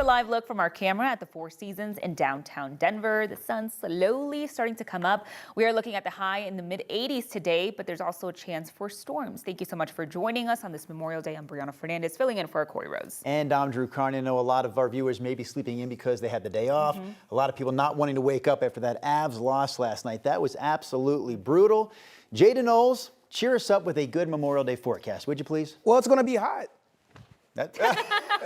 A live look from our camera at the Four Seasons in downtown Denver. The sun's slowly starting to come up. We are looking at the high in the mid-80s today, but there's also a chance for storms. Thank you so much for joining us on this Memorial Day. I'm Brianna Fernandez, filling in for Corey Rose. And I'm Drew Carney. I know a lot of our viewers may be sleeping in because they had the day off. A lot of people not wanting to wake up after that Avs loss last night. That was absolutely brutal. Jada Knowles, cheer us up with a good Memorial Day forecast, would you please? Well, it's going to be hot.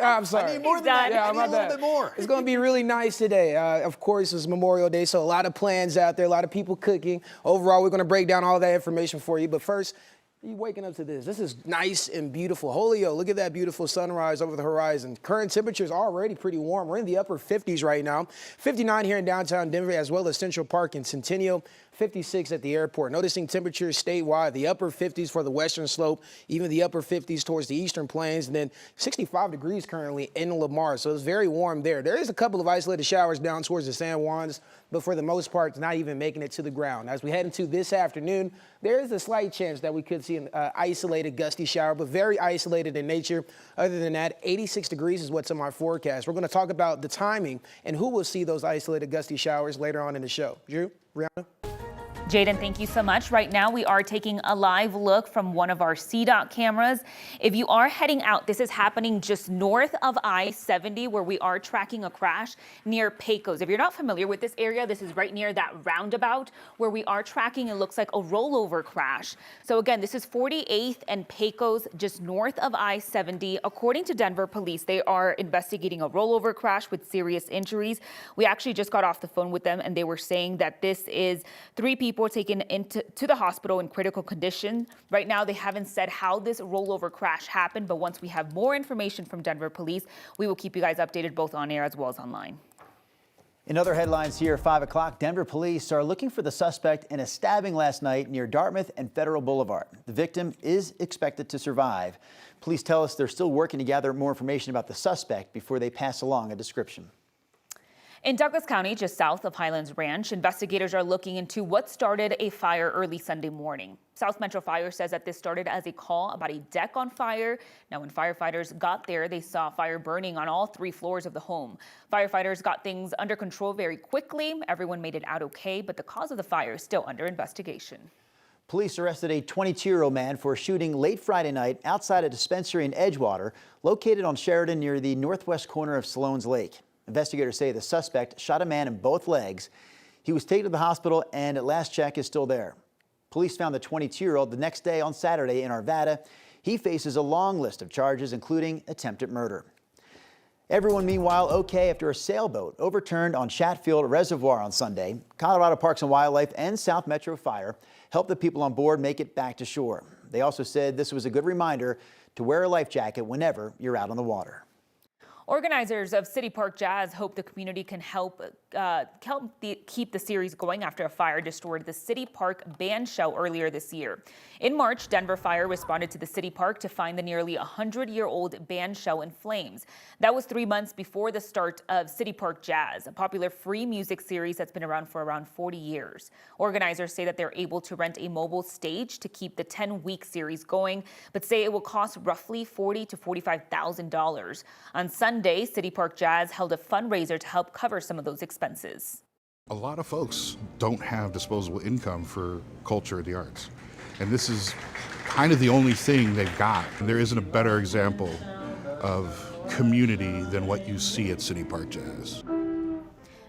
I'm sorry. I need more than that. Yeah, I need a little bit more. It's going to be really nice today. Of course, it's Memorial Day, so a lot of plans out there, a lot of people cooking. Overall, we're going to break down all that information for you. But first, you waking up to this. This is nice and beautiful. Holyoke, look at that beautiful sunrise over the horizon. Current temperature is already pretty warm. We're in the upper 50s right now. 59 here in downtown Denver, as well as Central Park and Centennial. 56 at the airport. Noticing temperatures statewide, the upper 50s for the western slope, even the upper 50s towards the eastern plains, and then 65 degrees currently in Lamar. So it's very warm there. There is a couple of isolated showers down towards the San Juans, but for the most part, it's not even making it to the ground. As we head into this afternoon, there is a slight chance that we could see an isolated gusty shower, but very isolated in nature. Other than that, 86 degrees is what's in my forecast. We're going to talk about the timing and who will see those isolated gusty showers later on in the show. Drew, Brianna? Jaden, thank you so much. Right now, we are taking a live look from one of our CDOT cameras. If you are heading out, this is happening just north of I-70, where we are tracking a crash near Pecos. If you're not familiar with this area, this is right near that roundabout where we are tracking. It looks like a rollover crash. So again, this is 48th and Pecos, just north of I-70. According to Denver police, they are investigating a rollover crash with serious injuries. We actually just got off the phone with them, and they were saying that this is 3 people taken to the hospital in critical condition. Right now, they haven't said how this rollover crash happened, but once we have more information from Denver police, we will keep you guys updated both on air as well as online. In other headlines here at 5 o'clock, Denver police are looking for the suspect in a stabbing last night near Dartmouth and Federal Boulevard. The victim is expected to survive. Police tell us they're still working to gather more information about the suspect before they pass along a description. In Douglas County, just south of Highlands Ranch, investigators are looking into what started a fire early Sunday morning. South Metro Fire says that this started as a call about a deck on fire. Now, when firefighters got there, they saw fire burning on all 3 floors of the home. Firefighters got things under control very quickly. Everyone made it out okay, but the cause of the fire is still under investigation. Police arrested a 22-year-old man for shooting late Friday night outside a dispensary in Edgewater, located on Sheridan near the northwest corner of Salones Lake. Investigators say the suspect shot a man in both legs. He was taken to the hospital and at last check is still there. Police found the 22-year-old the next day on Saturday in Arvada. He faces a long list of charges, including attempted murder. Everyone, meanwhile, okay after a sailboat overturned on Chatfield Reservoir on Sunday. Colorado Parks and Wildlife and South Metro Fire helped the people on board make it back to shore. They also said this was a good reminder to wear a life jacket whenever you're out on the water. Organizers of City Park Jazz hope the community can help keep the series going after a fire destroyed the City Park band shell earlier this year. In March, Denver Fire responded to the City Park to find the nearly 100-year-old band shell in flames. That was 3 months before the start of City Park Jazz, a popular free music series that's been around for around 40 years. Organizers say that they're able to rent a mobile stage to keep the 10-week series going, but say it will cost roughly $40,000 to $45,000. On Sunday, City Park Jazz held a fundraiser to help cover some of those expenses. A lot of folks don't have disposable income for culture or the arts. And this is kind of the only thing they've got. There isn't a better example of community than what you see at City Park Jazz.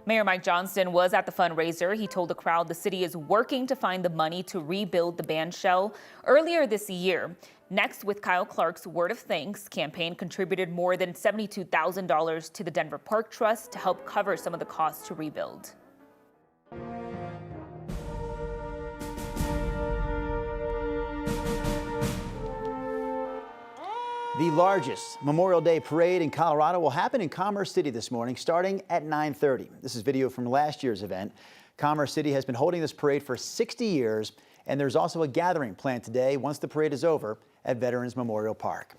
Mayor Mike Johnston was at the fundraiser. He told the crowd the city is working to find the money to rebuild the band shell. Earlier this year, Next with Kyle Clark's Word of Thanks campaign contributed more than $72,000 to the Denver Park Trust to help cover some of the costs to rebuild. The largest Memorial Day parade in Colorado will happen in Commerce City this morning, starting at 9:30. This is video from last year's event. Commerce City has been holding this parade for 60 years, and there's also a gathering planned today once the parade is over at Veterans Memorial Park.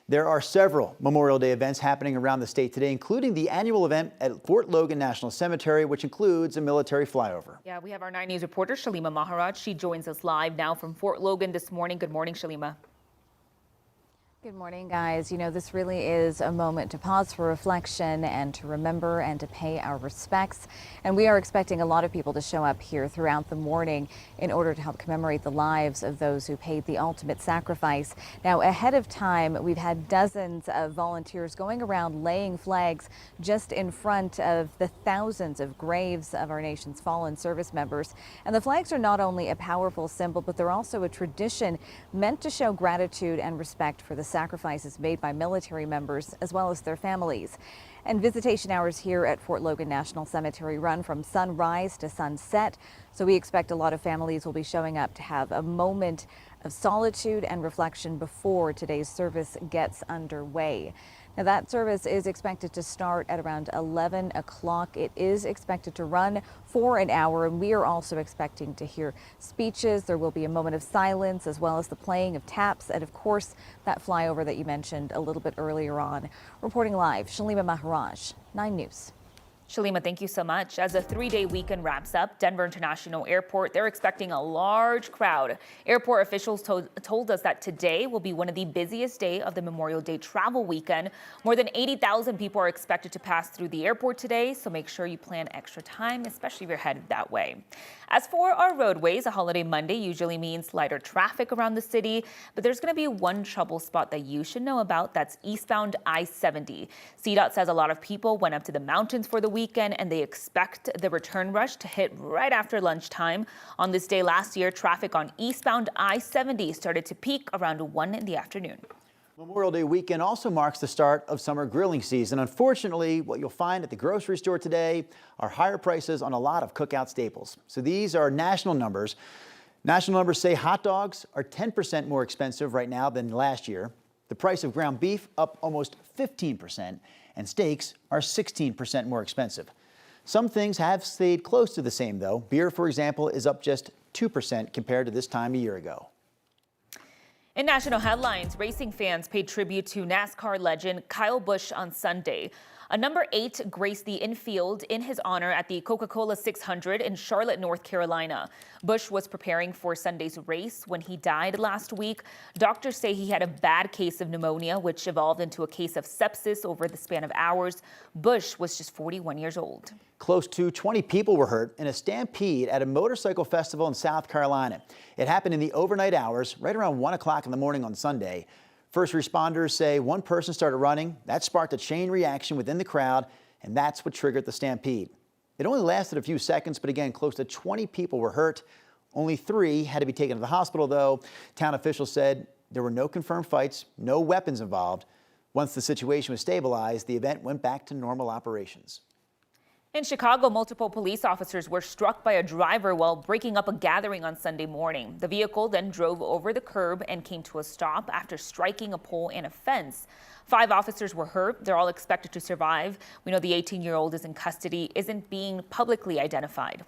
There are several Memorial Day events happening around the state today, including the annual event at Fort Logan National Cemetery, which includes a military flyover. Yeah, we have our 9 News reporter, Shalima Maharaj. She joins us live now from Fort Logan this morning. Good morning, Shalima. Good morning, guys. You know, this really is a moment to pause for reflection and to remember and to pay our respects. And we are expecting a lot of people to show up here throughout the morning in order to help commemorate the lives of those who paid the ultimate sacrifice. Now, ahead of time, we've had dozens of volunteers going around laying flags just in front of the thousands of graves of our nation's fallen service members. And the flags are not only a powerful symbol, but they're also a tradition meant to show gratitude and respect for the sacrifices made by military members as well as their families. And visitation hours here at Fort Logan National Cemetery run from sunrise to sunset. So we expect a lot of families will be showing up to have a moment of solitude and reflection before today's service gets underway. Now, that service is expected to start at around 11 o'clock. It is expected to run for an hour, and we are also expecting to hear speeches. There will be a moment of silence as well as the playing of taps and, of course, that flyover that you mentioned a little bit earlier on. Reporting live, Shalima Maharaj, 9 News. Shalima, thank you so much. As a 3-day weekend wraps up, Denver International Airport, they're expecting a large crowd. Airport officials told us that today will be one of the busiest days of the Memorial Day travel weekend. More than 80,000 people are expected to pass through the airport today, so make sure you plan extra time, especially if you're headed that way. As for our roadways, a holiday Monday usually means lighter traffic around the city, but there's going to be one trouble spot that you should know about. That's eastbound I-70. CDOT says a lot of people went up to the mountains for the weekend, and they expect the return rush to hit right after lunchtime. On this day last year, traffic on eastbound I-70 started to peak around 1 in the afternoon. Memorial Day weekend also marks the start of summer grilling season. Unfortunately, what you'll find at the grocery store today are higher prices on a lot of cookout staples. So these are national numbers. National numbers say hot dogs are 10% more expensive right now than last year. The price of ground beef up almost 15%, and steaks are 16% more expensive. Some things have stayed close to the same, though. Beer, for example, is up just 2% compared to this time a year ago. In national headlines, racing fans paid tribute to NASCAR legend Kyle Busch on Sunday. A number 8 graced the infield in his honor at the Coca-Cola 600 in Charlotte, North Carolina. Busch was preparing for Sunday's race when he died last week. Doctors say he had a bad case of pneumonia, which evolved into a case of sepsis over the span of hours. Busch was just 41 years old. Close to 20 people were hurt in a stampede at a motorcycle festival in South Carolina. It happened in the overnight hours, right around 1 o'clock in the morning on Sunday. First responders say one person started running. That sparked a chain reaction within the crowd, and that's what triggered the stampede. It only lasted a few seconds, but again, close to 20 people were hurt. Only 3 had to be taken to the hospital, though. Town officials said there were no confirmed fights, no weapons involved. Once the situation was stabilized, the event went back to normal operations. In Chicago, multiple police officers were struck by a driver while breaking up a gathering on Sunday morning. The vehicle then drove over the curb and came to a stop after striking a pole and a fence. 5 officers were hurt. They're all expected to survive. We know the 18-year-old is in custody, isn't being publicly identified.